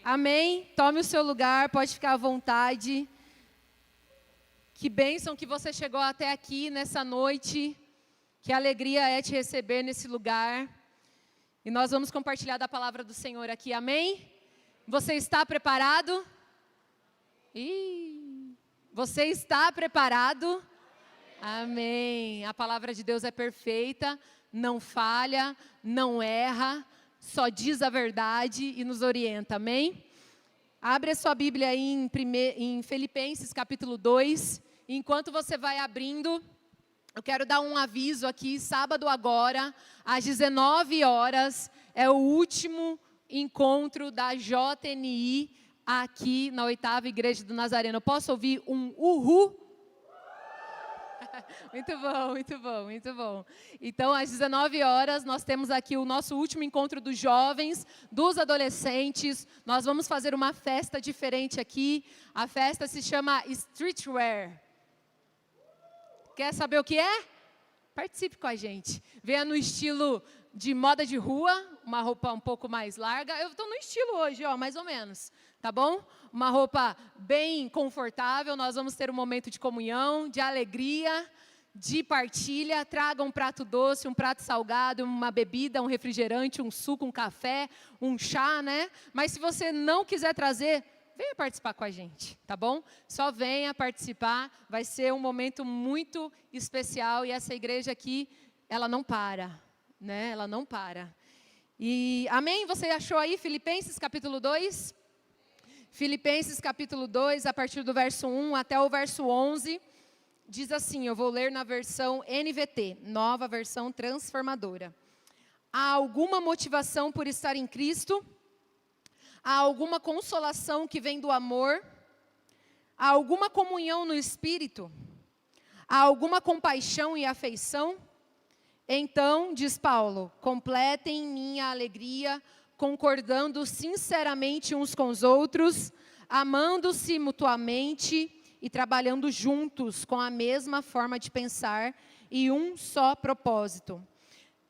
Amém? Tome o seu lugar, pode ficar à vontade. Que bênção que você chegou até aqui nessa noite. Que alegria é te receber nesse lugar. E nós vamos compartilhar da palavra do Senhor aqui, amém? Você está preparado? Você está preparado? Amém. A palavra de Deus é perfeita, não falha, não erra, só diz a verdade e nos orienta, amém? Abre a sua Bíblia aí em Filipenses capítulo 2. Enquanto você vai abrindo, eu quero dar um aviso aqui. Sábado agora, às 19 horas, é o último encontro da JNI aqui na 8ª Igreja do Nazareno. Eu posso ouvir um uhul? Muito bom, muito bom, muito bom. Então, às 19 horas, nós temos aqui o nosso último encontro dos jovens, dos adolescentes. Nós vamos fazer uma festa diferente aqui. A festa se chama Streetwear. Quer saber o que é? Participe com a gente. Venha no estilo de moda de rua, uma roupa um pouco mais larga. Eu estou no estilo hoje, ó, mais ou menos. Tá bom? Uma roupa bem confortável. Nós vamos ter um momento de comunhão, de alegria, de partilha. Traga um prato doce, um prato salgado, uma bebida, um refrigerante, um suco, um café, um chá, né? Mas se você não quiser trazer, venha participar com a gente, tá bom? Só venha participar. Vai ser um momento muito especial. E essa igreja aqui, ela não para, né? Ela não para. E amém? Você achou aí Filipenses capítulo 2? Filipenses capítulo 2, a partir do verso 1 até o verso 11, diz assim, eu vou ler na versão NVT, nova versão transformadora. Há alguma motivação por estar em Cristo? Há alguma consolação que vem do amor? Há alguma comunhão no Espírito? Há alguma compaixão e afeição? Então, diz Paulo, completem minha alegria, concordando sinceramente uns com os outros, amando-se mutuamente e trabalhando juntos com a mesma forma de pensar e um só propósito.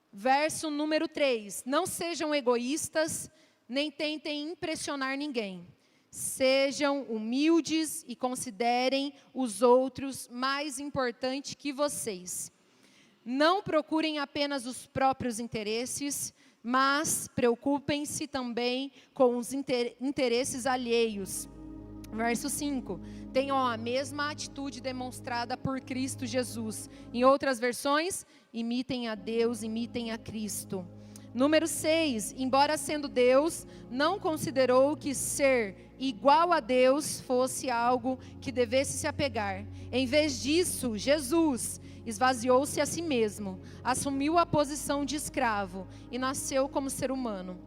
Verso número 3, não sejam egoístas, nem tentem impressionar ninguém. Sejam humildes e considerem os outros mais importantes que vocês. Não procurem apenas os próprios interesses, mas preocupem-se também com os interesses alheios. Verso 5. Tenham a mesma atitude demonstrada por Cristo Jesus. Em outras versões, imitem a Deus, imitem a Cristo. Número 6. Embora sendo Deus, não considerou que ser igual a Deus fosse algo que devesse se apegar. Em vez disso, Jesus esvaziou-se a si mesmo, assumiu a posição de escravo e nasceu como ser humano.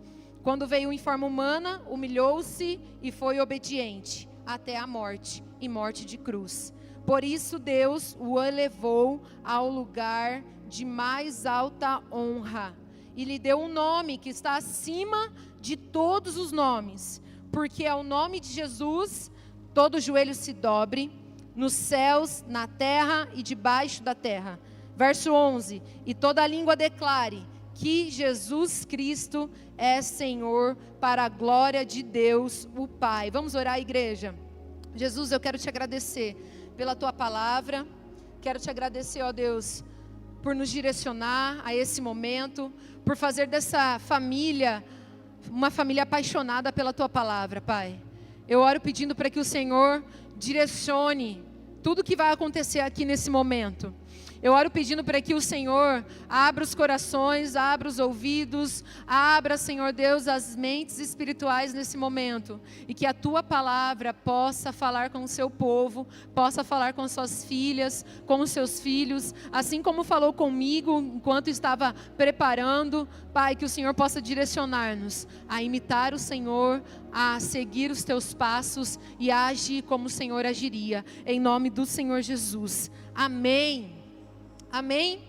Quando veio em forma humana, humilhou-se e foi obediente até a morte, e morte de cruz. Por isso Deus o elevou ao lugar de mais alta honra e lhe deu um nome que está acima de todos os nomes, porque ao nome de Jesus todo joelho se dobre, nos céus, na terra e debaixo da terra. Verso 11, e toda língua declare que Jesus Cristo é Senhor, para a glória de Deus o Pai. Vamos orar, igreja? Jesus, eu quero te agradecer pela tua palavra, quero te agradecer, ó Deus, por nos direcionar a esse momento, por fazer dessa família uma família apaixonada pela tua palavra, Pai. Eu oro pedindo para que o Senhor direcione tudo que vai acontecer aqui nesse momento. Eu oro pedindo para que o Senhor abra os corações, abra os ouvidos, abra, Senhor Deus, as mentes espirituais nesse momento. E que a tua palavra possa falar com o seu povo, possa falar com suas filhas, com os seus filhos, assim como falou comigo enquanto estava preparando. Pai, que o Senhor possa direcionar-nos a imitar o Senhor, a seguir os teus passos e a agir como o Senhor agiria. Em nome do Senhor Jesus. Amém. Amém?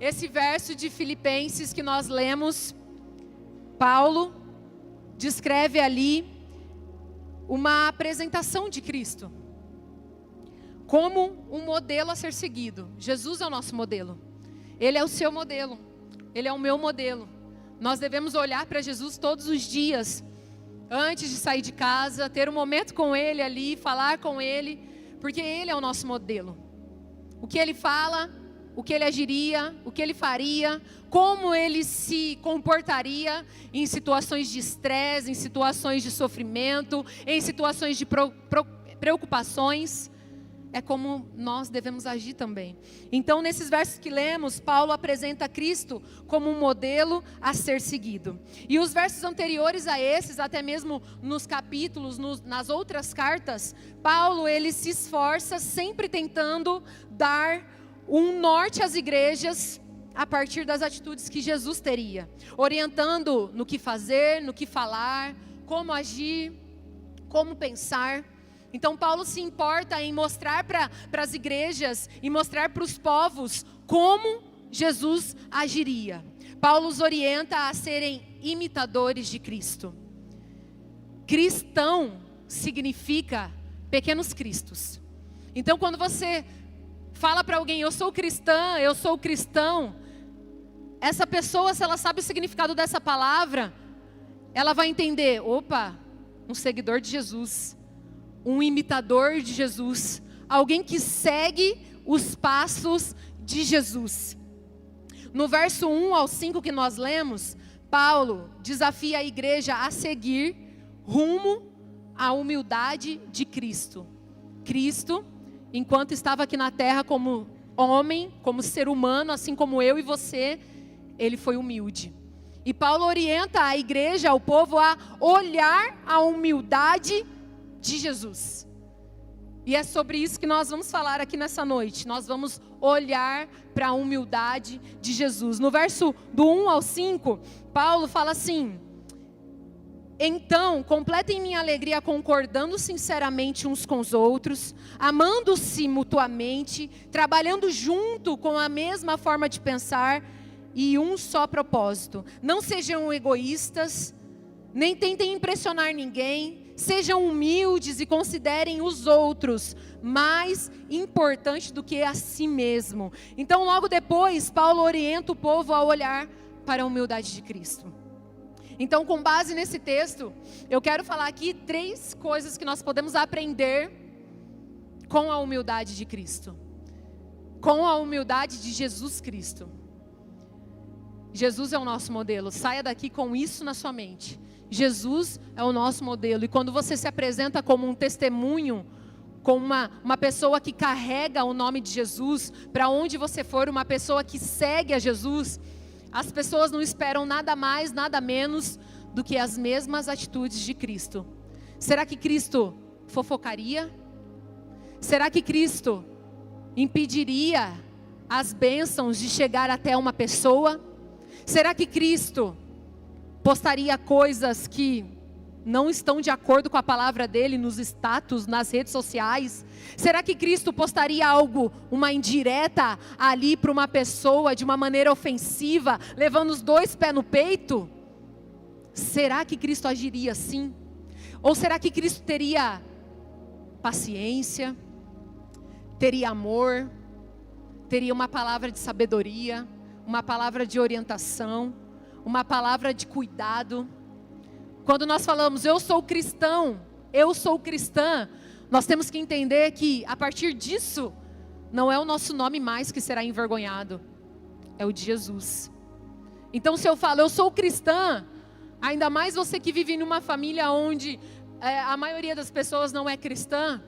Esse verso de Filipenses que nós lemos, Paulo descreve ali uma apresentação de Cristo como um modelo a ser seguido. Jesus é o nosso modelo. Ele é o seu modelo. Ele é o meu modelo. Nós devemos olhar para Jesus todos os dias, antes de sair de casa, ter um momento com Ele ali, falar com Ele, porque Ele é o nosso modelo. O que Ele fala, o que Ele agiria, o que Ele faria, como Ele se comportaria em situações de estresse, em situações de sofrimento, em situações de preocupações. É como nós devemos agir também. Então, nesses versos que lemos, Paulo apresenta Cristo como um modelo a ser seguido. E os versos anteriores a esses, até mesmo nos capítulos, nas outras cartas, Paulo, ele se esforça sempre tentando dar um norte às igrejas a partir das atitudes que Jesus teria. Orientando no que fazer, no que falar, como agir, como pensar. Então Paulo se importa em mostrar para as igrejas e mostrar para os povos como Jesus agiria. Paulo os orienta a serem imitadores de Cristo. Cristão significa pequenos cristos. Então quando você fala para alguém, eu sou cristã, eu sou cristão, essa pessoa, se ela sabe o significado dessa palavra, ela vai entender, opa, um seguidor de Jesus, um imitador de Jesus, alguém que segue os passos de Jesus. No verso 1 ao 5 que nós lemos, Paulo desafia a igreja a seguir rumo à humildade de Cristo. Cristo, enquanto estava aqui na terra como homem, como ser humano, assim como eu e você, ele foi humilde. E Paulo orienta a igreja, o povo, a olhar a humildade de Jesus. E é sobre isso que nós vamos falar aqui nessa noite. Nós vamos olhar para a humildade de Jesus. No verso do 1 ao 5, Paulo fala assim: então, completem minha alegria concordando sinceramente uns com os outros, amando-se mutuamente, trabalhando junto com a mesma forma de pensar e um só propósito. Não sejam egoístas, nem tentem impressionar ninguém. Sejam humildes e considerem os outros mais importantes do que a si mesmo. Então, logo depois, Paulo orienta o povo a olhar para a humildade de Cristo. Então, com base nesse texto, eu quero falar aqui 3 coisas que nós podemos aprender com a humildade de Cristo. Com a humildade de Jesus Cristo. Jesus é o nosso modelo. Saia daqui com isso na sua mente. Jesus é o nosso modelo. E quando você se apresenta como um testemunho, como uma pessoa que carrega o nome de Jesus, para onde você for, uma pessoa que segue a Jesus, as pessoas não esperam nada mais, nada menos do que as mesmas atitudes de Cristo. Será que Cristo fofocaria? Será que Cristo impediria as bênçãos de chegar até uma pessoa? Será que Cristo postaria coisas que não estão de acordo com a palavra dele nos status, nas redes sociais? Será que Cristo postaria algo, uma indireta ali para uma pessoa de uma maneira ofensiva, levando os 2 pés no peito? Será que Cristo agiria assim? Ou será que Cristo teria paciência, teria amor, teria uma palavra de sabedoria, uma palavra de orientação, uma palavra de cuidado? Quando nós falamos, eu sou cristão, eu sou cristã, nós temos que entender que a partir disso, não é o nosso nome mais que será envergonhado, é o de Jesus. Então se eu falo, eu sou cristã, ainda mais você que vive numa família onde a maioria das pessoas não é cristã,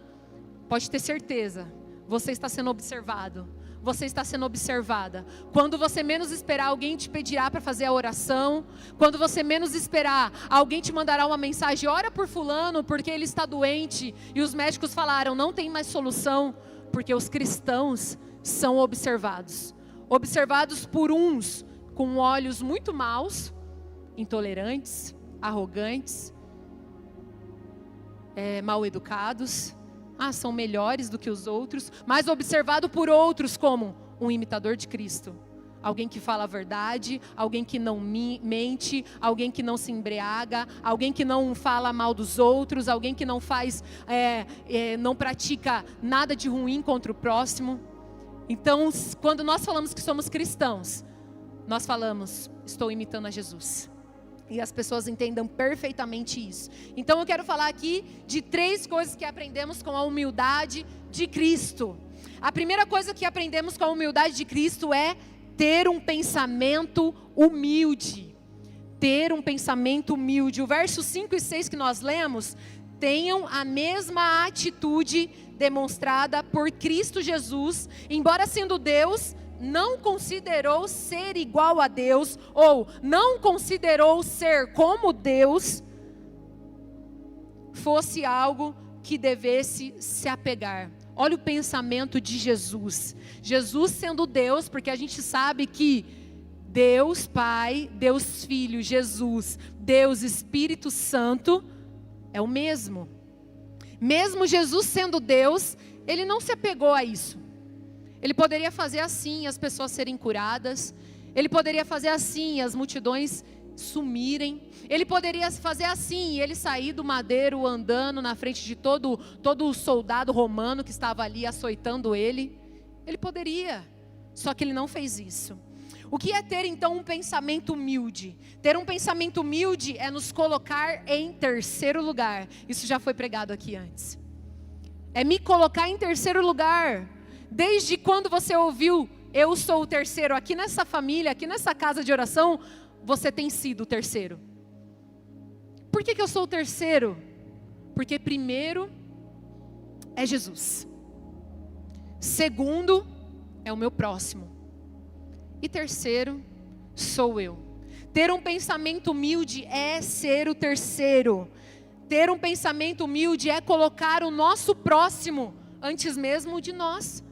pode ter certeza, você está sendo observado. Você está sendo observada. Quando você menos esperar, alguém te pedirá para fazer a oração. Quando você menos esperar, alguém te mandará uma mensagem: ora por fulano, porque ele está doente. E os médicos falaram, não tem mais solução. Porque os cristãos são observados. Observados por uns com olhos muito maus, intolerantes, arrogantes, mal educados. São melhores do que os outros, mas observado por outros como um imitador de Cristo, alguém que fala a verdade, alguém que não mente, alguém que não se embriaga, alguém que não fala mal dos outros, alguém que não faz, não pratica nada de ruim contra o próximo. Então, quando nós falamos que somos cristãos, nós falamos, estou imitando a Jesus. E as pessoas entendam perfeitamente isso. Então eu quero falar aqui de 3 coisas que aprendemos com a humildade de Cristo. A primeira coisa que aprendemos com a humildade de Cristo é ter um pensamento humilde. Ter um pensamento humilde. O verso 5 e 6 que nós lemos, tenham a mesma atitude demonstrada por Cristo Jesus, embora sendo Deus, não considerou ser igual a Deus, ou não considerou ser como Deus, fosse algo que devesse se apegar. Olha o pensamento de Jesus. Jesus sendo Deus, porque a gente sabe que Deus Pai, Deus Filho, Jesus, Deus Espírito Santo é o mesmo. Mesmo Jesus sendo Deus, Ele não se apegou a isso. Ele poderia fazer assim, as pessoas serem curadas. Ele poderia fazer assim, as multidões sumirem. Ele poderia fazer assim, ele sair do madeiro andando na frente de todo o soldado romano que estava ali açoitando ele. Ele poderia, só que ele não fez isso. O que é ter então um pensamento humilde? Ter um pensamento humilde é nos colocar em terceiro lugar. Isso já foi pregado aqui antes. É me colocar em terceiro lugar. Desde quando você ouviu, eu sou o terceiro, aqui nessa família, aqui nessa casa de oração, você tem sido o terceiro. Por que eu sou o terceiro? Porque primeiro é Jesus. Segundo é o meu próximo. E terceiro sou eu. Ter um pensamento humilde é ser o terceiro. Ter um pensamento humilde é colocar o nosso próximo antes mesmo de nós.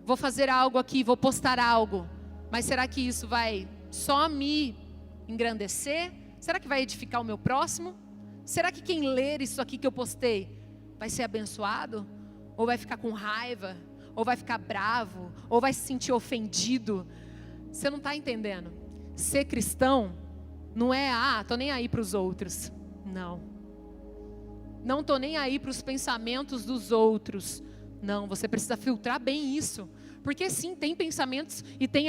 Vou fazer algo aqui, vou postar algo, mas será que isso vai só me engrandecer? Será que vai edificar o meu próximo? Será que quem ler isso aqui que eu postei vai ser abençoado? Ou vai ficar com raiva? Ou vai ficar bravo? Ou vai se sentir ofendido? Você não está entendendo. Ser cristão não é, tô nem aí para os outros. Não estou nem aí para os pensamentos dos outros. Não, você precisa filtrar bem isso. Porque sim, tem pensamentos e tem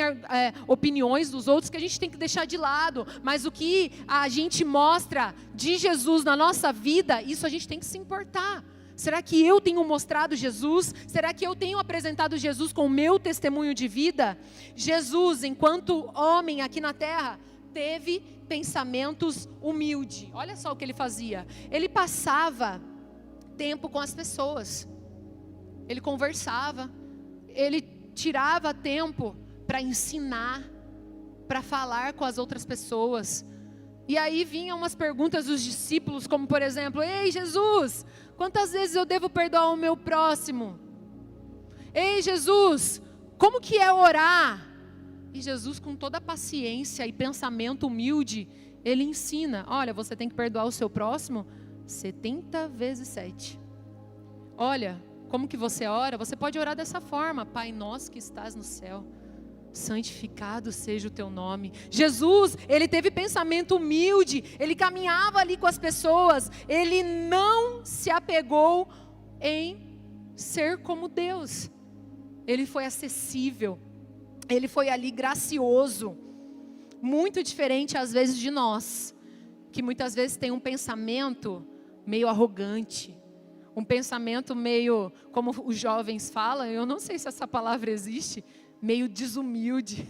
opiniões dos outros que a gente tem que deixar de lado. Mas o que a gente mostra de Jesus na nossa vida, isso a gente tem que se importar. Será que eu tenho mostrado Jesus? Será que eu tenho apresentado Jesus com o meu testemunho de vida? Jesus, enquanto homem aqui na terra, teve pensamentos humildes. Olha só o que ele fazia. Ele passava tempo com as pessoas. Ele conversava. Ele tirava tempo para ensinar, para falar com as outras pessoas. E aí vinham umas perguntas dos discípulos, como por exemplo: ei Jesus, quantas vezes eu devo perdoar o meu próximo? Ei Jesus, como que é orar? E Jesus, com toda a paciência e pensamento humilde, ele ensina: olha, você tem que perdoar o seu próximo 70 vezes 7. Olha, como que você ora? Você pode orar dessa forma: Pai nosso que estás no céu, santificado seja o teu nome. Jesus, ele teve pensamento humilde, ele caminhava ali com as pessoas, ele não se apegou em ser como Deus. Ele foi acessível, ele foi ali gracioso, muito diferente às vezes de nós, que muitas vezes tem um pensamento meio arrogante, um pensamento meio, como os jovens falam, eu não sei se essa palavra existe, meio desumilde.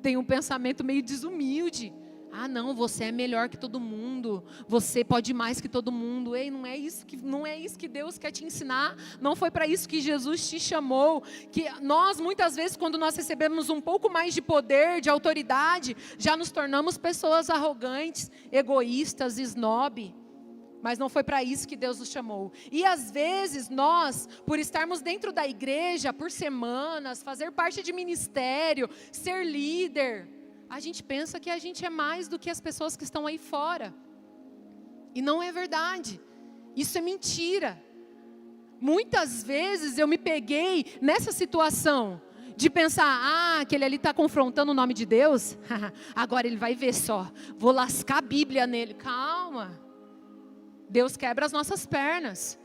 Tem um pensamento meio desumilde. Ah não, você é melhor que todo mundo, você pode mais que todo mundo. Ei, não é isso que Deus quer te ensinar. Não foi para isso que Jesus te chamou. Que nós muitas vezes, quando nós recebemos um pouco mais de poder, de autoridade, já nos tornamos pessoas arrogantes, egoístas, snob. Mas não foi para isso que Deus nos chamou. E às vezes nós, por estarmos dentro da igreja por semanas, fazer parte de ministério, ser líder, a gente pensa que a gente é mais do que as pessoas que estão aí fora. E não é verdade. Isso é mentira. Muitas vezes eu me peguei nessa situação De pensar, aquele ali está confrontando o nome de Deus, agora ele vai ver só, vou lascar a Bíblia nele. Calma, Deus quebra as nossas pernas.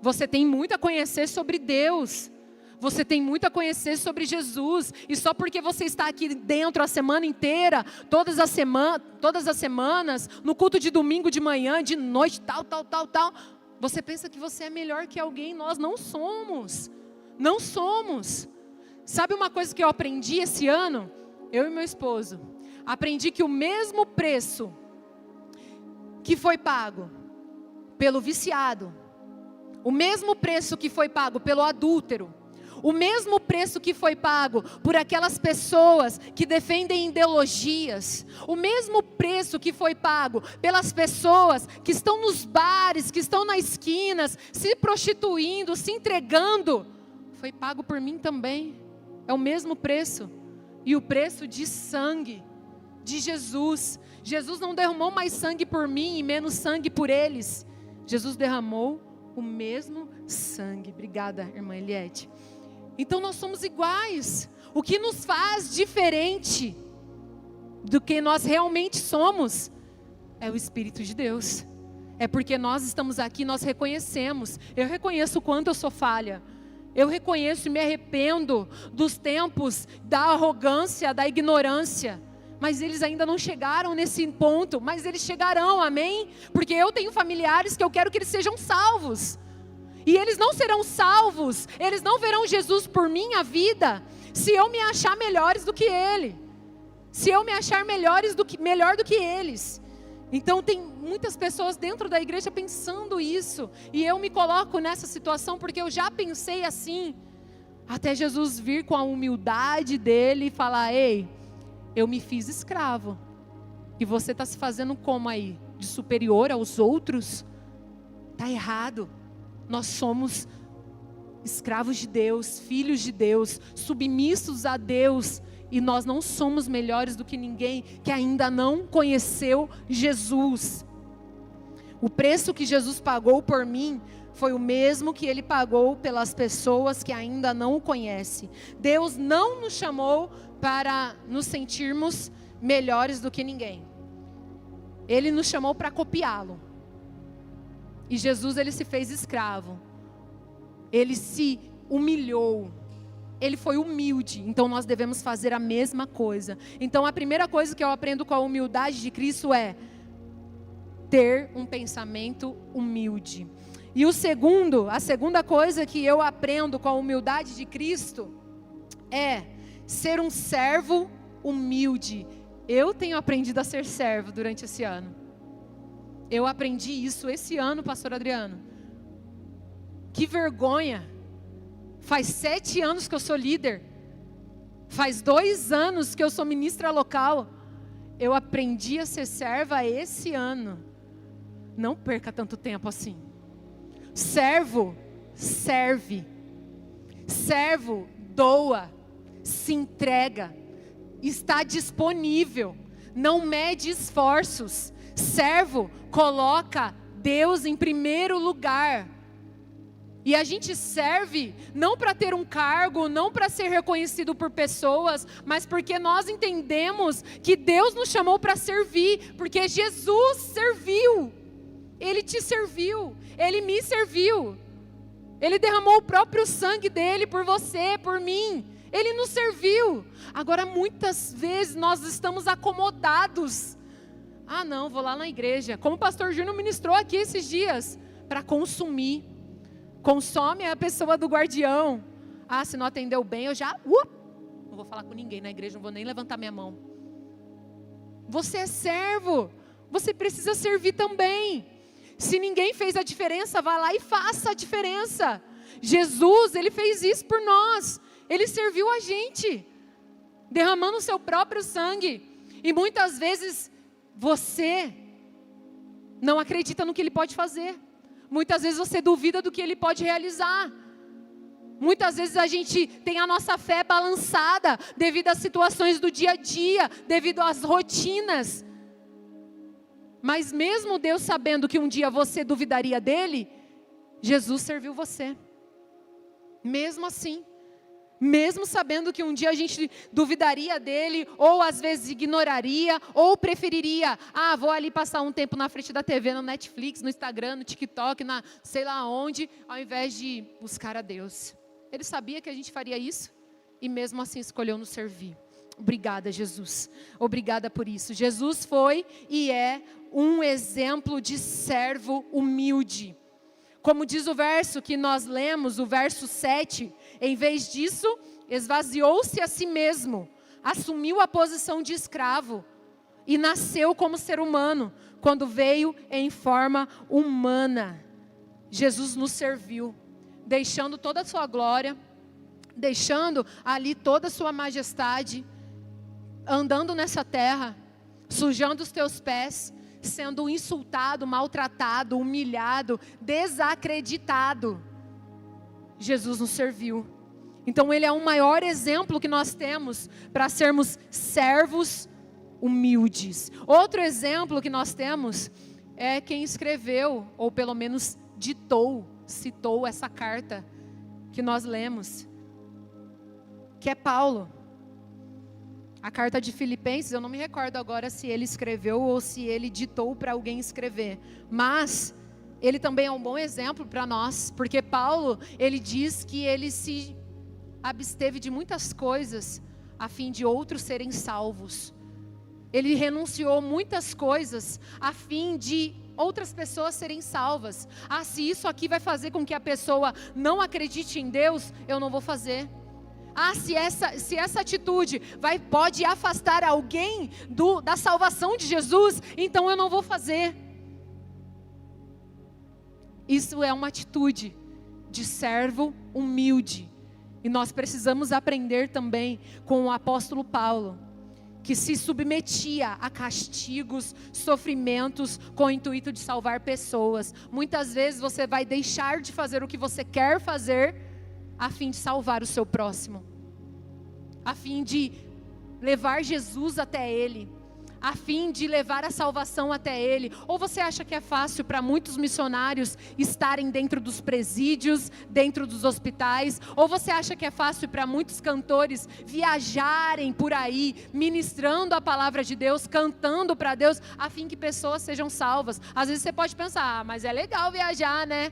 Você tem muito a conhecer sobre Deus, você tem muito a conhecer sobre Jesus, e só porque você está aqui dentro a semana inteira, todas as semanas, no culto de domingo de manhã, de noite, tal, você pensa que você é melhor que alguém. Nós não somos, não somos. Sabe uma coisa que eu aprendi esse ano? Eu e meu esposo, aprendi que o mesmo preço que foi pago pelo viciado, o mesmo preço que foi pago pelo adúltero, o mesmo preço que foi pago por aquelas pessoas que defendem ideologias, o mesmo preço que foi pago pelas pessoas que estão nos bares, que estão nas esquinas, se prostituindo, se entregando, foi pago por mim também. É o mesmo preço, e o preço de sangue de Jesus. Jesus não derramou mais sangue por mim e menos sangue por eles. Jesus derramou o mesmo sangue. Obrigada, irmã Eliette. Então nós somos iguais. O que nos faz diferente do que nós realmente somos é o Espírito de Deus. É porque nós estamos aqui, nós reconhecemos. Eu reconheço o quanto eu sou falha. Eu reconheço e me arrependo dos tempos da arrogância, da ignorância. Mas eles ainda não chegaram nesse ponto, mas eles chegarão, amém? Porque eu tenho familiares que eu quero que eles sejam salvos. E eles não serão salvos, eles não verão Jesus por minha vida, se eu me achar melhores do que ele. Se eu me achar melhor do que eles. Então tem muitas pessoas dentro da igreja pensando isso, e eu me coloco nessa situação porque eu já pensei assim, até Jesus vir com a humildade dele e falar: ei, eu me fiz escravo, e você está se fazendo como aí? De superior aos outros? Está errado. Nós somos escravos de Deus, filhos de Deus, submissos a Deus, e nós não somos melhores do que ninguém que ainda não conheceu Jesus. O preço que Jesus pagou por mim foi o mesmo que Ele pagou pelas pessoas que ainda não o conhecem. Deus não nos chamou para nos sentirmos melhores do que ninguém. Ele nos chamou para copiá-lo. E Jesus, Ele se fez escravo. Ele se humilhou. Ele foi humilde, então nós devemos fazer a mesma coisa. Então a primeira coisa que eu aprendo com a humildade de Cristo é ter um pensamento humilde. E a segunda coisa que eu aprendo com a humildade de Cristo é ser um servo humilde. Eu tenho aprendido a ser servo durante esse ano. Eu aprendi isso esse ano, pastor Adriano. Que vergonha. Faz 7 anos que eu sou líder. Faz 2 anos que eu sou ministra local. Eu aprendi a ser serva esse ano. Não perca tanto tempo assim. Servo, serve. Servo, doa. Se entrega. Está disponível. Não mede esforços. Servo, coloca Deus em primeiro lugar. E a gente serve não para ter um cargo, não para ser reconhecido por pessoas, mas porque nós entendemos que Deus nos chamou para servir, porque Jesus serviu. Ele te serviu, Ele me serviu. Ele derramou o próprio sangue dele por você, por mim. Ele nos serviu. Agora muitas vezes nós estamos acomodados. Ah não, vou lá na igreja, como o pastor Júnior ministrou aqui esses dias, para consumir. Consome a pessoa do guardião. Ah, se não atendeu bem, eu já... não vou falar com ninguém na igreja, não vou nem levantar minha mão. Você é servo. Você precisa servir também. Se ninguém fez a diferença, vá lá e faça a diferença. Jesus, Ele fez isso por nós. Ele serviu a gente, derramando o seu próprio sangue. E muitas vezes você não acredita no que Ele pode fazer. Muitas vezes você duvida do que Ele pode realizar. Muitas vezes a gente tem a nossa fé balançada devido às situações do dia a dia, devido às rotinas. Mas mesmo Deus sabendo que um dia você duvidaria dEle, Jesus serviu você. Mesmo assim. Mesmo sabendo que um dia a gente duvidaria dele, ou às vezes ignoraria, ou preferiria, vou ali passar um tempo na frente da TV, no Netflix, no Instagram, no TikTok, na sei lá onde, ao invés de buscar a Deus. Ele sabia que a gente faria isso, e mesmo assim escolheu nos servir. Obrigada, Jesus. Obrigada por isso. Jesus foi e é um exemplo de servo humilde. Como diz o verso que nós lemos, o verso 7, em vez disso, esvaziou-se a si mesmo, assumiu a posição de escravo e nasceu como ser humano, quando veio em forma humana. Jesus nos serviu, deixando toda a sua glória, deixando ali toda a sua majestade, andando nessa terra, sujando os teus pés, sendo insultado, maltratado, humilhado, desacreditado. Jesus nos serviu. Então ele é o maior exemplo que nós temos para sermos servos humildes. Outro exemplo que nós temos é quem escreveu, ou pelo menos citou essa carta que nós lemos, que é Paulo. A carta de Filipenses, eu não me recordo agora se ele escreveu ou se ele ditou para alguém escrever. Mas ele também é um bom exemplo para nós, porque Paulo, ele diz que ele se absteve de muitas coisas a fim de outros serem salvos. Ele renunciou muitas coisas a fim de outras pessoas serem salvas. Se isso aqui vai fazer com que a pessoa não acredite em Deus, eu não vou fazer. Se essa atitude pode afastar alguém da salvação de Jesus, então eu não vou fazer. Isso é uma atitude de servo humilde. E nós precisamos aprender também com o apóstolo Paulo, que se submetia a castigos, sofrimentos, com o intuito de salvar pessoas. Muitas vezes você vai deixar de fazer o que você quer fazer, a fim de salvar o seu próximo, a fim de levar Jesus até ele, a fim de levar a salvação até ele. Ou você acha que é fácil para muitos missionários estarem dentro dos presídios, dentro dos hospitais? Ou você acha que é fácil para muitos cantores viajarem por aí, ministrando a palavra de Deus, cantando para Deus, a fim que pessoas sejam salvas? Às vezes você pode pensar, mas é legal viajar, né?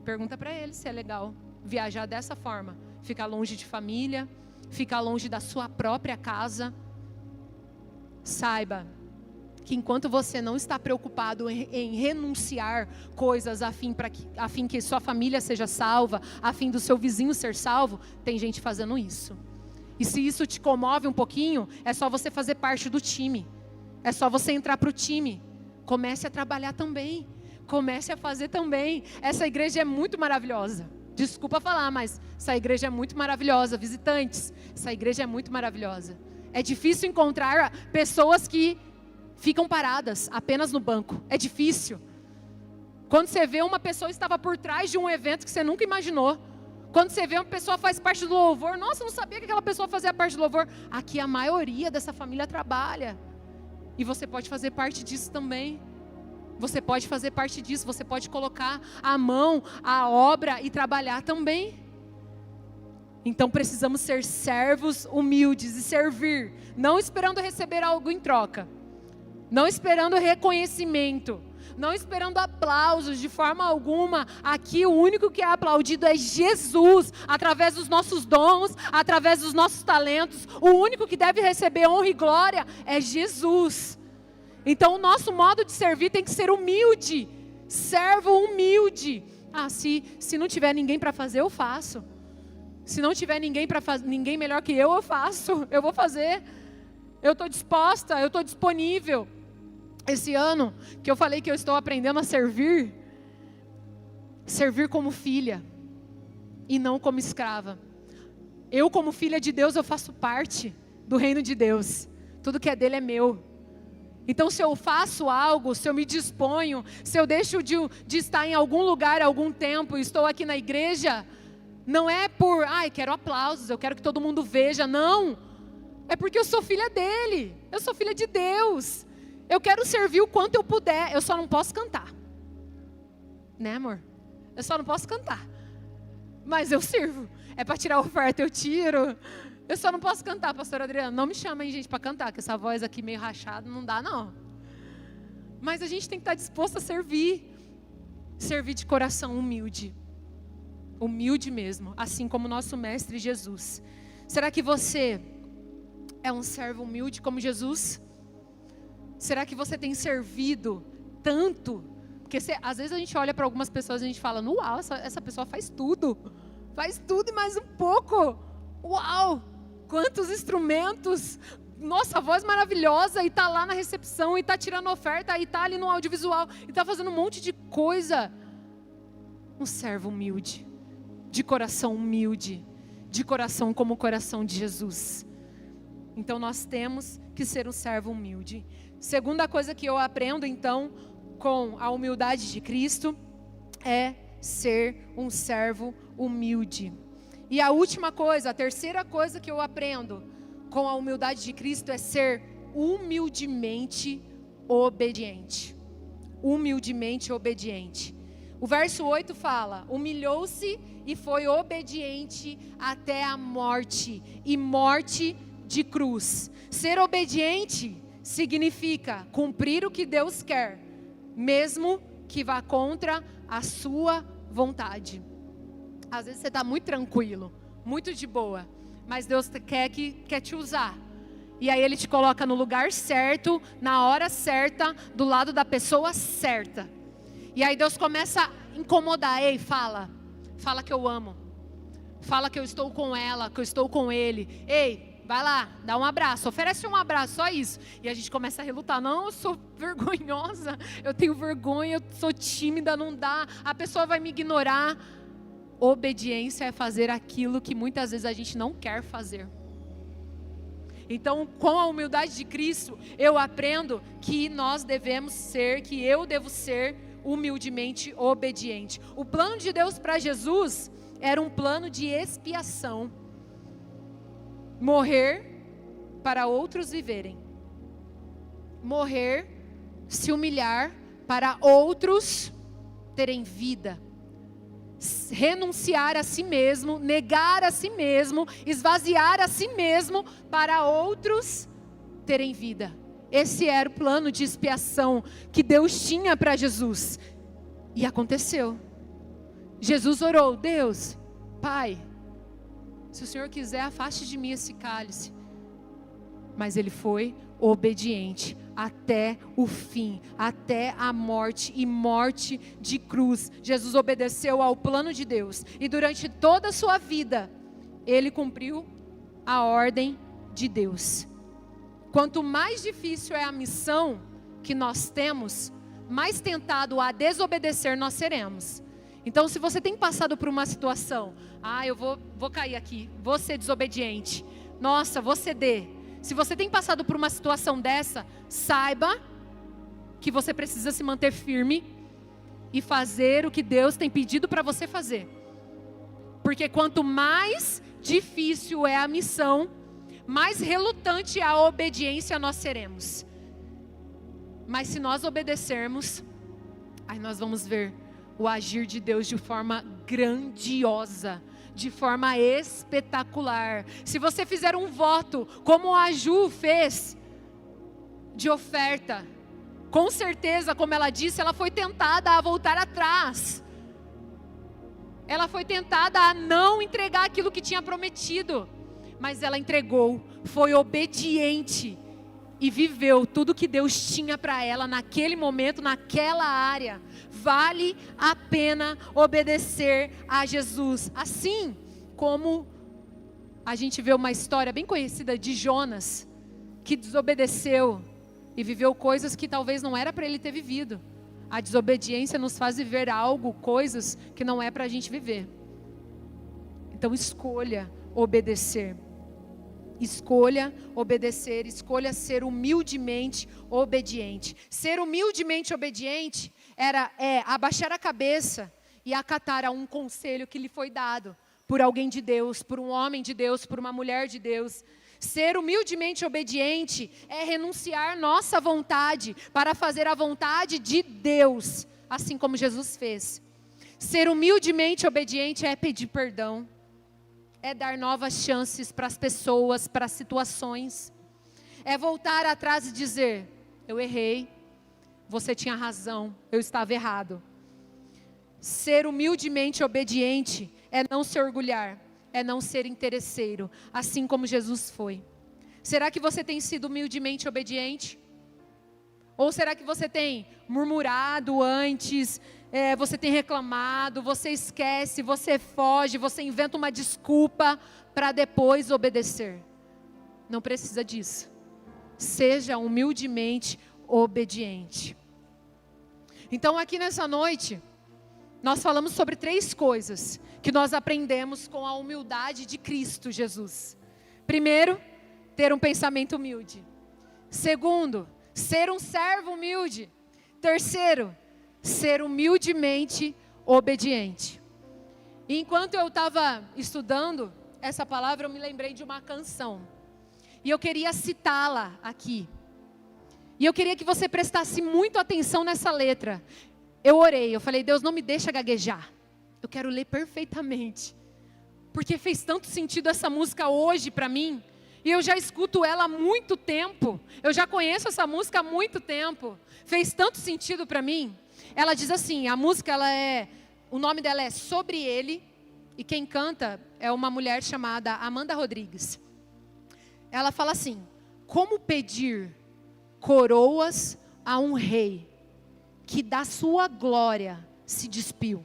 Pergunta para ele se é legal viajar dessa forma, ficar longe de família, ficar longe da sua própria casa. Saiba que enquanto você não está preocupado em renunciar coisas a fim que sua família seja salva, a fim do seu vizinho ser salvo, tem gente fazendo isso. E se isso te comove um pouquinho, é só você fazer parte do time, é só você entrar para o time. Comece a trabalhar também, comece a fazer também. Essa igreja é muito maravilhosa. Desculpa falar, mas essa igreja é muito maravilhosa. Visitantes, essa igreja é muito maravilhosa. É difícil encontrar pessoas que ficam paradas apenas no banco. É difícil. Quando você vê uma pessoa que estava por trás de um evento que você nunca imaginou. Quando você vê uma pessoa que faz parte do louvor. Nossa, eu não sabia que aquela pessoa fazia parte do louvor. Aqui a maioria dessa família trabalha. E você pode fazer parte disso também. Você pode fazer parte disso, você pode colocar a mão, a obra e trabalhar também. Então precisamos ser servos humildes e servir, não esperando receber algo em troca, não esperando reconhecimento, não esperando aplausos de forma alguma. Aqui o único que é aplaudido é Jesus, através dos nossos dons, através dos nossos talentos. O único que deve receber honra e glória é Jesus. Então o nosso modo de servir tem que ser humilde, servo humilde. Se não tiver ninguém para fazer, eu faço. Se não tiver ninguém para fazer, ninguém melhor que eu faço, eu vou fazer. Eu estou disposta, eu estou disponível. Esse ano que eu falei que eu estou aprendendo a servir como filha e não como escrava. Eu como filha de Deus, eu faço parte do reino de Deus. Tudo que é dele é meu. Então se eu faço algo, se eu me disponho, se eu deixo de estar em algum lugar algum tempo, estou aqui na igreja, não é por, quero aplausos, eu quero que todo mundo veja, não. É porque eu sou filha dele, eu sou filha de Deus. Eu quero servir o quanto eu puder, eu só não posso cantar. Né, amor? Eu só não posso cantar. mas eu sirvo. É para tirar a oferta, eu tiro. Eu só não posso cantar, pastor Adriano. Não me chama, hein, gente, para cantar, que essa voz aqui meio rachada não dá, não. Mas a gente tem que estar disposto a servir. Servir de coração humilde. Humilde mesmo, assim como o nosso mestre Jesus. Será que você é um servo humilde como Jesus? Será que você tem servido tanto? Porque às vezes a gente olha para algumas pessoas e a gente fala, uau, essa pessoa faz tudo e mais um pouco. Uau, quantos instrumentos, nossa, voz maravilhosa, e está lá na recepção, e está tirando oferta, e está ali no audiovisual, e está fazendo um monte de coisa. Um servo humilde, de coração humilde, de coração como o coração de Jesus. Então nós temos que ser um servo humilde. Segunda coisa que eu aprendo então com a humildade de Cristo é ser um servo humilde. E a última coisa, a terceira coisa que eu aprendo com a humildade de Cristo é ser humildemente obediente. Humildemente obediente. O verso 8 fala, humilhou-se e foi obediente até a morte, e morte de cruz. Ser obediente significa cumprir o que Deus quer, mesmo que vá contra a sua vontade. Às vezes você está muito tranquilo, muito de boa, mas Deus quer te usar. E aí Ele te coloca no lugar certo, na hora certa, do lado da pessoa certa. E aí Deus começa a incomodar. Ei, fala que eu amo. Fala que eu estou com ela, que eu estou com ele. Ei, vai lá, dá um abraço, oferece um abraço, só isso. E a gente começa a relutar. Não, eu sou vergonhosa, eu tenho vergonha, eu sou tímida, não dá. A pessoa vai me ignorar. Obediência é fazer aquilo que muitas vezes a gente não quer fazer. Então, com a humildade de Cristo, eu aprendo que nós devemos ser, que eu devo ser humildemente obediente. O plano de Deus para Jesus era um plano de expiação. Morrer para outros viverem. Morrer, se humilhar para outros terem vida. Renunciar a si mesmo, negar a si mesmo, esvaziar a si mesmo para outros terem vida. Esse era o plano de expiação que Deus tinha para Jesus. E aconteceu. Jesus orou, Deus, Pai, se o Senhor quiser, afaste de mim esse cálice. Mas Ele foi obediente até o fim, até a morte, e morte de cruz. Jesus obedeceu ao plano de Deus. E durante toda a sua vida, Ele cumpriu a ordem de Deus. Quanto mais difícil é a missão que nós temos, mais tentado a desobedecer nós seremos. Então, se você tem passado por uma situação, eu vou cair aqui, vou ser desobediente, nossa, vou ceder. Se você tem passado por uma situação dessa, saiba que você precisa se manter firme e fazer o que Deus tem pedido para você fazer. Porque quanto mais difícil é a missão, mais relutante a obediência nós seremos. Mas se nós obedecermos, aí nós vamos ver o agir de Deus de forma grandiosa, de forma espetacular. Se você fizer um voto, como a Ju fez, de oferta, com certeza, como ela disse, ela foi tentada a voltar atrás. Ela foi tentada a não entregar aquilo que tinha prometido. Mas ela entregou, foi obediente e viveu tudo que Deus tinha para ela naquele momento, naquela área. Vale a pena obedecer a Jesus. Assim como a gente vê uma história bem conhecida de Jonas, que desobedeceu e viveu coisas que talvez não era para ele ter vivido. A desobediência nos faz viver algo, coisas que não é para a gente viver. Então escolha obedecer. Escolha obedecer, escolha ser humildemente obediente. Ser humildemente obediente é abaixar a cabeça e acatar a um conselho que lhe foi dado por alguém de Deus, por um homem de Deus, por uma mulher de Deus. Ser humildemente obediente é renunciar nossa vontade para fazer a vontade de Deus, assim como Jesus fez. Ser humildemente obediente é pedir perdão. É dar novas chances para as pessoas, para as situações. É voltar atrás e dizer: eu errei, você tinha razão, eu estava errado. Ser humildemente obediente é não se orgulhar, é não ser interesseiro, assim como Jesus foi. Será que você tem sido humildemente obediente? Ou será que você tem murmurado antes, você tem reclamado, você esquece, você foge, você inventa uma desculpa para depois obedecer? Não precisa disso. Seja humildemente obediente. Então aqui nessa noite, nós falamos sobre 3 coisas que nós aprendemos com a humildade de Cristo Jesus. Primeiro, ter um pensamento humilde. Segundo, ser um servo humilde. Terceiro, ser humildemente obediente. E enquanto eu estava estudando essa palavra, eu me lembrei de uma canção. E eu queria citá-la aqui. E eu queria que você prestasse muito atenção nessa letra. Eu orei, eu falei: Deus, não me deixa gaguejar. Eu quero ler perfeitamente. Porque fez tanto sentido essa música hoje para mim. E eu já escuto ela há muito tempo. Eu já conheço essa música há muito tempo. Fez tanto sentido para mim. Ela diz assim, a música, o nome dela é Sobre Ele. E quem canta é uma mulher chamada Amanda Rodrigues. Ela fala assim: como pedir coroas a um rei que da sua glória se despiu?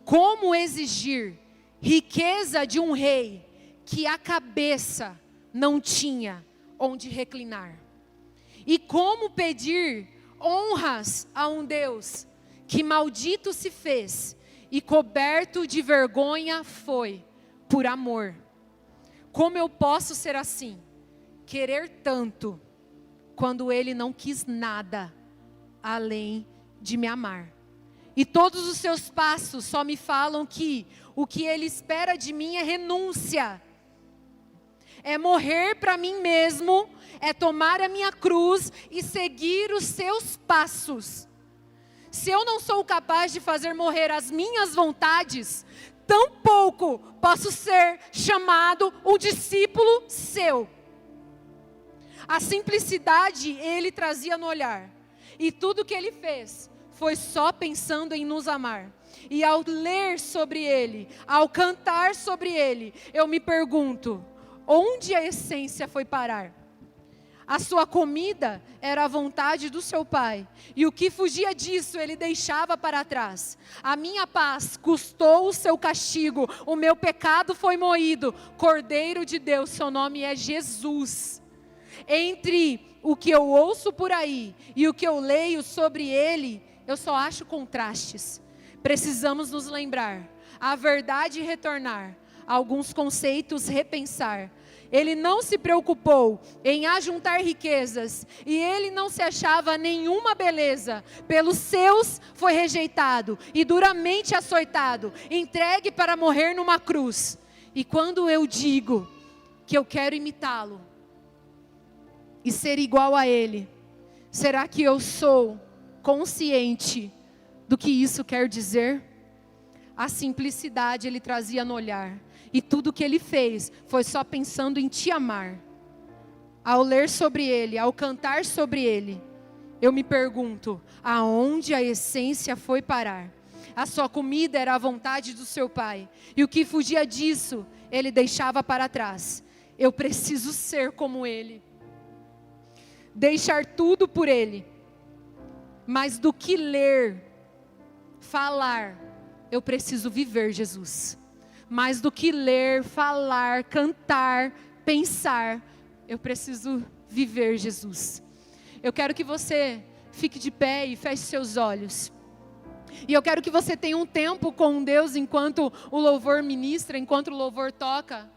Como exigir riqueza de um rei que a cabeça não tinha onde reclinar? E como pedir honras a um Deus que maldito se fez e coberto de vergonha foi por amor? Como eu posso ser assim, querer tanto, quando Ele não quis nada além de me amar? E todos os seus passos só me falam que o que Ele espera de mim é renúncia. É morrer para mim mesmo, é tomar a minha cruz e seguir os seus passos. Se eu não sou capaz de fazer morrer as minhas vontades, tampouco posso ser chamado um discípulo seu. A simplicidade Ele trazia no olhar. E tudo que Ele fez foi só pensando em nos amar. E ao ler sobre Ele, ao cantar sobre Ele, eu me pergunto: onde a essência foi parar? A sua comida era a vontade do seu Pai, e o que fugia disso Ele deixava para trás. A minha paz custou o seu castigo, o meu pecado foi moído. Cordeiro de Deus, seu nome é Jesus. Entre o que eu ouço por aí e o que eu leio sobre Ele, eu só acho contrastes. Precisamos nos lembrar, a verdade retornar, alguns conceitos repensar. Ele não se preocupou em ajuntar riquezas, e Ele não se achava nenhuma beleza. Pelos seus foi rejeitado e duramente açoitado, entregue para morrer numa cruz. E quando eu digo que eu quero imitá-lo e ser igual a Ele, será que eu sou consciente do que isso quer dizer? A simplicidade Ele trazia no olhar. E tudo que Ele fez foi só pensando em te amar. Ao ler sobre Ele, ao cantar sobre Ele, eu me pergunto: aonde a essência foi parar? A sua comida era a vontade do seu Pai, e o que fugia disso, Ele deixava para trás. Eu preciso ser como Ele, deixar tudo por Ele. Mas do que ler, falar, eu preciso viver Jesus. Mais do que ler, falar, cantar, pensar, eu preciso viver Jesus. Eu quero que você fique de pé e feche seus olhos. E eu quero que você tenha um tempo com Deus enquanto o louvor ministra, enquanto o louvor toca.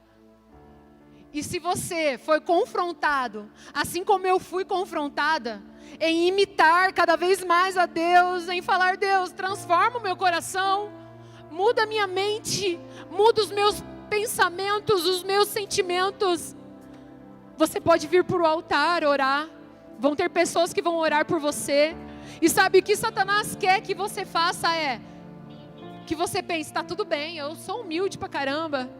E se você foi confrontado, assim como eu fui confrontada, em imitar cada vez mais a Deus, em falar: Deus, transforma o meu coração, muda a minha mente, muda os meus pensamentos, os meus sentimentos. Você pode vir para o altar orar. Vão ter pessoas que vão orar por você. E sabe o que Satanás quer que você faça que você pense, tá tudo bem, eu sou humilde pra caramba.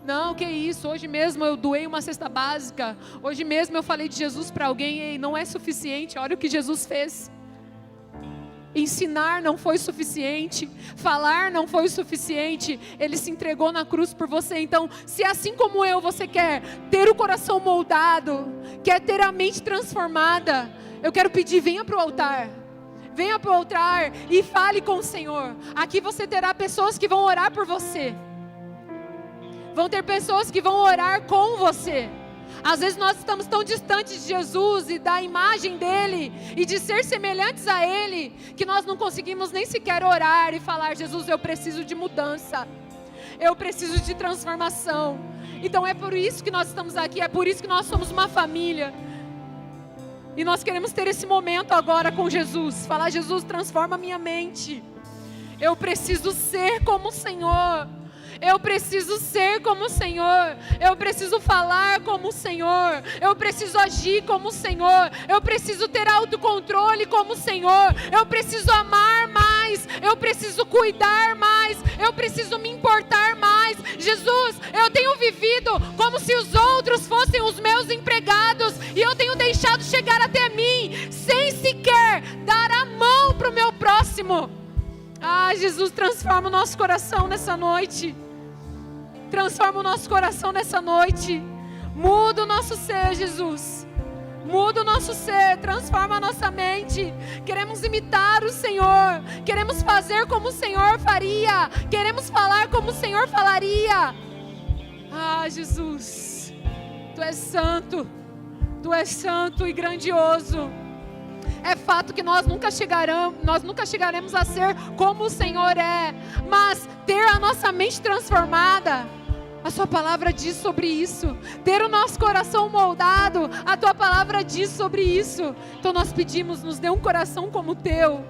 Não, que isso, hoje mesmo eu doei uma cesta básica, hoje mesmo eu falei de Jesus para alguém, e não é suficiente, olha o que Jesus fez. Ensinar não foi suficiente, falar não foi suficiente, Ele se entregou na cruz por você. Então, se assim como eu, você quer ter o coração moldado, quer ter a mente transformada, eu quero pedir, venha para o altar. Venha para o altar e fale com o Senhor. Aqui você terá pessoas que vão orar por você. Vão ter pessoas que vão orar com você. Às vezes nós estamos tão distantes de Jesus e da imagem dEle e de ser semelhantes a Ele, que nós não conseguimos nem sequer orar e falar, Jesus, eu preciso de mudança, eu preciso de transformação. Então é por isso que nós estamos aqui, é por isso que nós somos uma família. E nós queremos ter esse momento agora com Jesus, falar, Jesus, transforma a minha mente, eu preciso ser como o Senhor. Eu preciso ser como o Senhor, eu preciso falar como o Senhor, eu preciso agir como o Senhor, eu preciso ter autocontrole como o Senhor, eu preciso amar mais, eu preciso cuidar mais, eu preciso me importar mais. Jesus, eu tenho vivido como se os outros fossem os meus empregados e eu tenho deixado chegar até mim sem sequer dar a mão para o meu próximo. Ah, Jesus, transforma o nosso coração nessa noite. Transforma o nosso coração nessa noite. Muda o nosso ser, Jesus. Muda o nosso ser, transforma a nossa mente. Queremos imitar o Senhor. Queremos fazer como o Senhor faria. Queremos falar como o Senhor falaria. Ah, Jesus, Tu és santo. Tu és santo e grandioso. É fato que nós nunca chegaremos a ser como o Senhor é. Mas ter a nossa mente transformada, a Sua palavra diz sobre isso. Ter o nosso coração moldado, a Tua palavra diz sobre isso. Então nós pedimos, nos dê um coração como o Teu.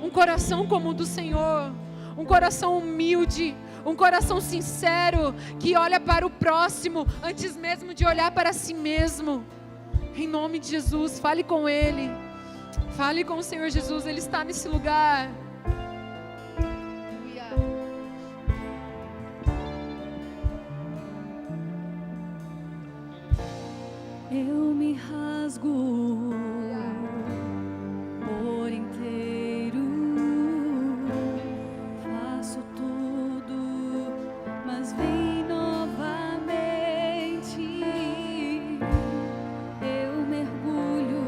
Um coração como o do Senhor. Um coração humilde. Um coração sincero, que olha para o próximo, antes mesmo de olhar para si mesmo. Em nome de Jesus, fale com Ele. Fale com o Senhor Jesus, Ele está nesse lugar. Eu me rasgo por inteiro, faço tudo, mas vem novamente. Eu mergulho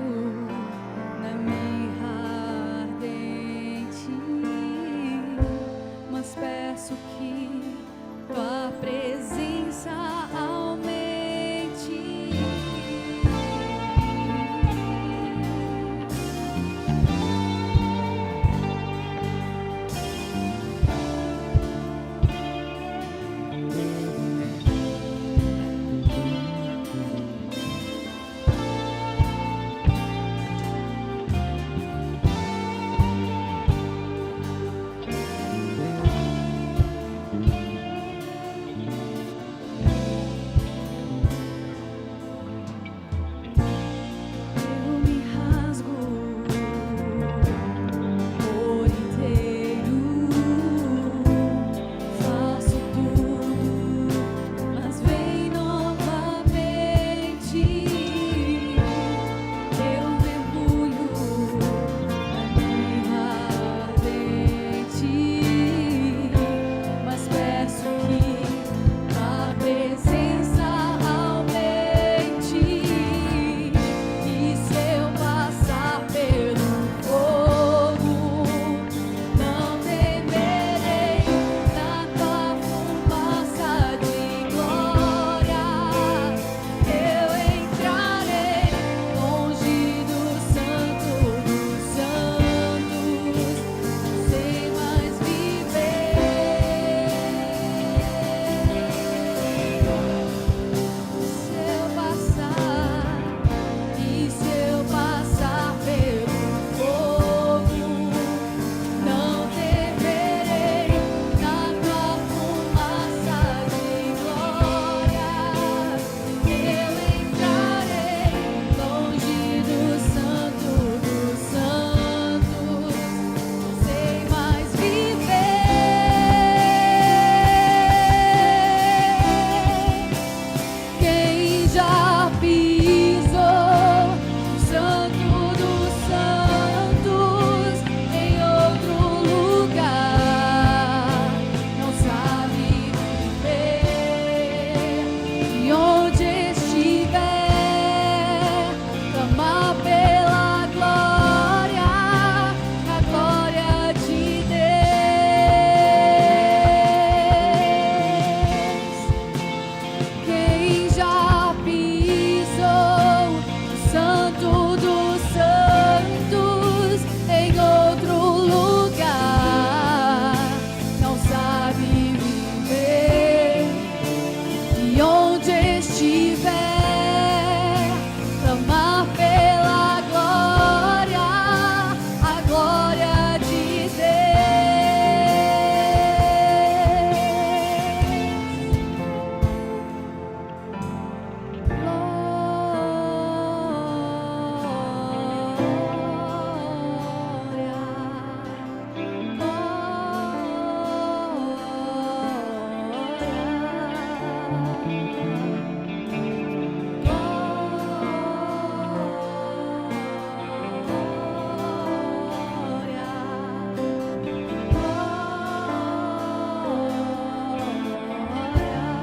na mirra ardente, mas peço que Tua presença aumente.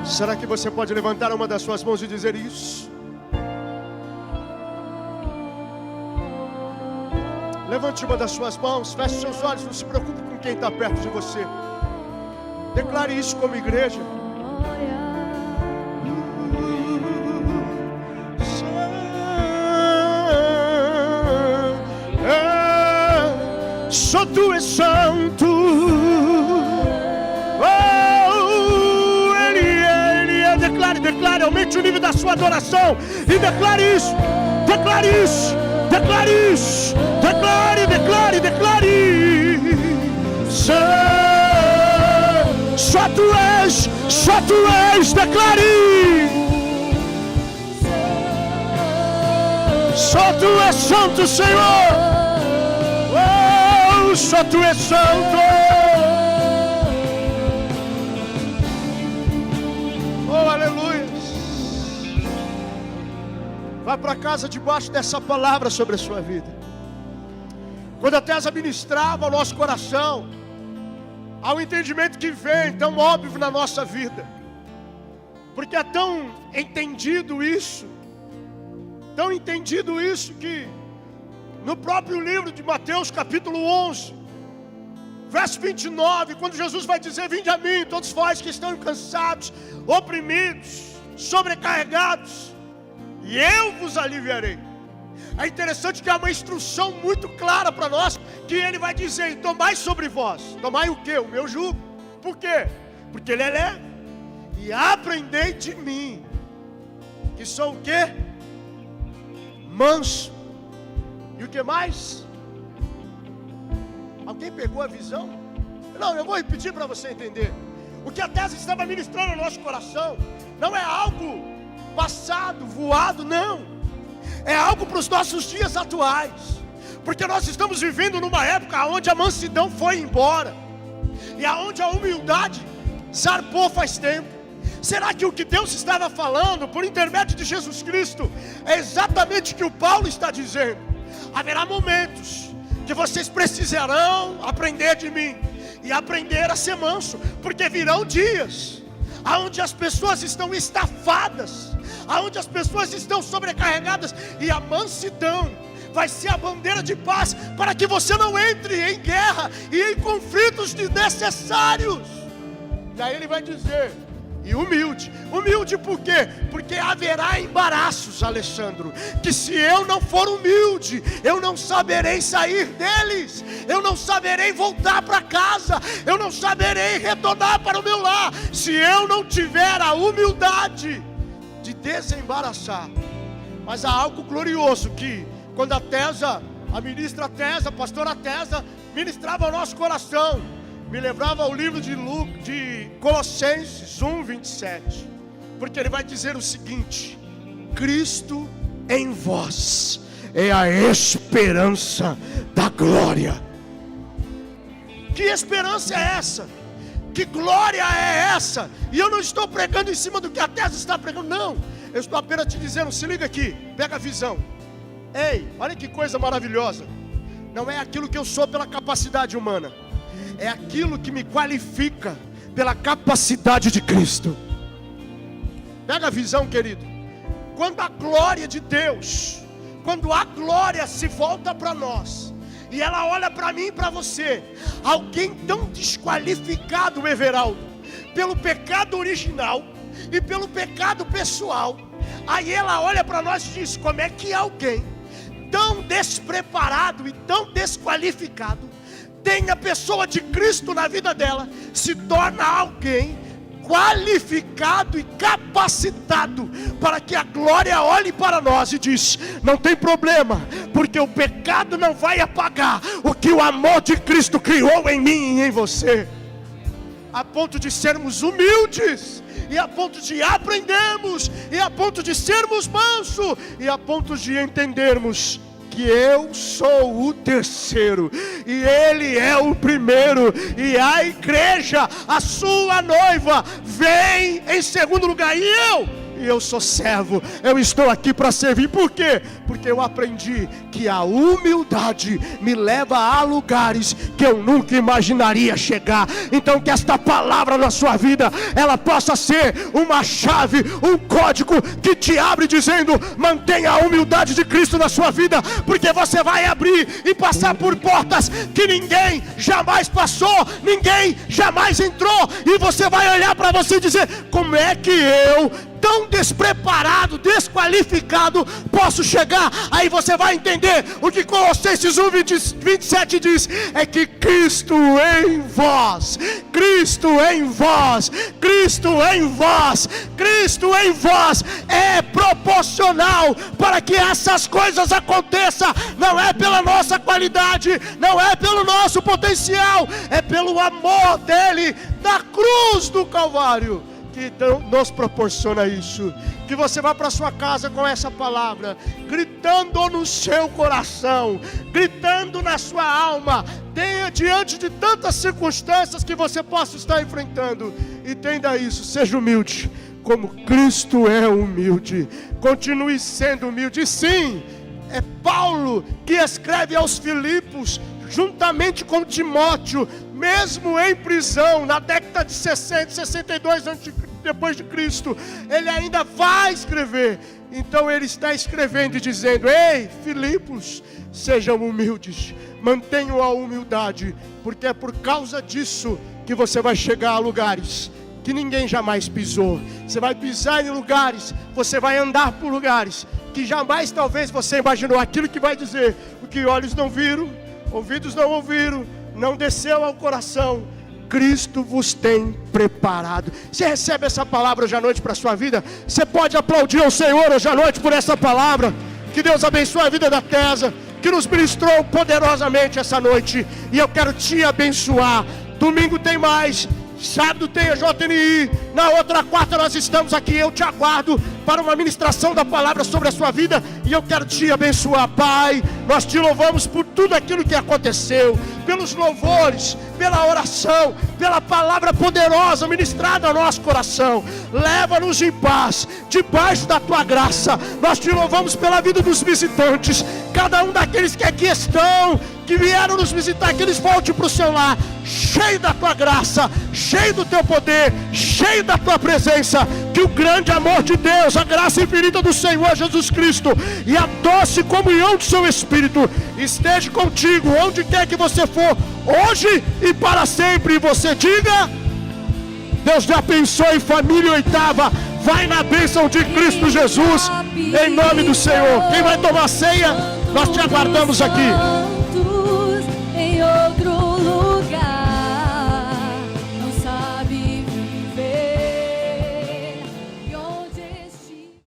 Será que você pode levantar uma das suas mãos e dizer isso? Levante uma das suas mãos, feche seus olhos, não se preocupe com quem está perto de você. Declare isso como igreja. Só tu és santo. Oh, Ele é. Declare, aumente o nível da sua adoração. E declare isso. Declare. Só tu és, declare. Só tu és santo, Senhor. Oh, só tu és santo. Oh, aleluia. Vá para casa debaixo dessa palavra sobre a sua vida. Quando a Tesa ministrava ao nosso coração, há um entendimento que vem tão óbvio na nossa vida, porque é tão entendido isso que no próprio livro de Mateus capítulo 11, verso 29, quando Jesus vai dizer: vinde a mim, todos vós que estão cansados, oprimidos, sobrecarregados, e eu vos aliviarei. É interessante que há uma instrução muito clara para nós, que ele vai dizer: tomai sobre vós. Tomai o quê? O meu jugo. Por quê? Porque ele é leve. E aprendei de mim, que sou o quê? Manso. E o que mais? Alguém pegou a visão? Não, eu vou repetir para você entender. O que a Tesa estava ministrando no nosso coração não é algo passado, voado, não. É algo para os nossos dias atuais. Porque nós estamos vivendo numa época onde a mansidão foi embora, e aonde a humildade zarpou faz tempo. Será que o que Deus estava falando por intermédio de Jesus Cristo é exatamente o que o Paulo está dizendo? Haverá momentos que vocês precisarão aprender de mim e aprender a ser manso, porque virão dias aonde as pessoas estão estafadas, aonde as pessoas estão sobrecarregadas, e a mansidão vai ser a bandeira de paz, para que você não entre em guerra e em conflitos desnecessários. E aí ele vai dizer: e humilde por quê? Porque haverá embaraços, Alexandre, que se eu não for humilde, eu não saberei sair deles, eu não saberei voltar para casa, eu não saberei retornar para o meu lar, se eu não tiver a humildade de desembaraçar. Mas há algo glorioso que, quando a ministra Tesa, a pastora Tesa, ministrava ao nosso coração, me lembrava ao livro de Colossenses 1:27, porque ele vai dizer o seguinte: Cristo em vós é a esperança da glória. Que esperança é essa? Que glória é essa? E eu não estou pregando em cima do que a Tesa está pregando, não. Eu estou apenas te dizendo: se liga aqui, pega a visão. Ei, olha que coisa maravilhosa. Não é aquilo que eu sou pela capacidade humana, é aquilo que me qualifica pela capacidade de Cristo. Pega a visão, querido. Quando a glória de Deus, quando a glória se volta para nós, e ela olha para mim e para você, alguém tão desqualificado, Everaldo, pelo pecado original e pelo pecado pessoal, aí ela olha para nós e diz: como é que alguém tão despreparado e tão desqualificado tem a pessoa de Cristo na vida dela, se torna alguém qualificado e capacitado para que a glória olhe para nós e diz: não tem problema, porque o pecado não vai apagar o que o amor de Cristo criou em mim e em você. A ponto de sermos humildes, e a ponto de aprendermos, e a ponto de sermos mansos, e a ponto de entendermos que eu sou o terceiro e ele é o primeiro, e a igreja, a sua noiva, vem em segundo lugar, e eu e eu sou servo. Eu estou aqui para servir. Por quê? Porque eu aprendi que a humildade me leva a lugares que eu nunca imaginaria chegar. Então que esta palavra na sua vida, ela possa ser uma chave, um código que te abre dizendo: mantenha a humildade de Cristo na sua vida, porque você vai abrir e passar por portas que ninguém jamais passou, ninguém jamais entrou, e você vai olhar para você e dizer: como é que eu, tão despreparado, desqualificado, posso chegar? Aí você vai entender o que Colossenses 1:27 diz: é que Cristo em vós, Cristo em vós, Cristo em vós, Cristo em vós é proporcional para que essas coisas aconteçam. Não é pela nossa qualidade, não é pelo nosso potencial, é pelo amor dele na cruz do Calvário que nos proporciona isso. Que você vá para sua casa com essa palavra, gritando no seu coração, gritando na sua alma, diante de tantas circunstâncias que você possa estar enfrentando. Entenda isso, seja humilde, como Cristo é humilde. Continue sendo humilde. E sim, é Paulo que escreve aos Filipos, juntamente com Timóteo, mesmo em prisão, na década de 60, 62 depois de Cristo, ele ainda vai escrever. Então ele está escrevendo e dizendo: ei, Filipos, sejam humildes, mantenham a humildade, porque é por causa disso que você vai chegar a lugares que ninguém jamais pisou. Você vai pisar em lugares, você vai andar por lugares que jamais talvez você imaginou. Aquilo que vai dizer: o que olhos não viram, ouvidos não ouviram, não desceu ao coração, Cristo vos tem preparado. Você recebe essa palavra hoje à noite para a sua vida? Você pode aplaudir ao Senhor hoje à noite por essa palavra? Que Deus abençoe a vida da Tesa, que nos ministrou poderosamente essa noite. E eu quero te abençoar. Domingo tem mais, sábado tem a JNI, na outra quarta nós estamos aqui. Eu te aguardo para uma ministração da palavra sobre a sua vida, e eu quero te abençoar. Pai, nós te louvamos por tudo aquilo que aconteceu, pelos louvores, pela oração, pela palavra poderosa ministrada ao nosso coração. Leva-nos em paz, debaixo da tua graça. Nós te louvamos pela vida dos visitantes, cada um daqueles que aqui estão, que vieram nos visitar, que eles voltem para o seu lar, cheio da tua graça, cheio do teu poder, cheio da tua presença. Que o grande amor de Deus, a graça infinita do Senhor Jesus Cristo e a doce comunhão do seu Espírito esteja contigo onde quer que você for, hoje e para sempre. E você diga: Deus te abençoe, família Oitava. Vai na bênção de Cristo Jesus, em nome do Senhor. Quem vai tomar ceia, nós te aguardamos aqui.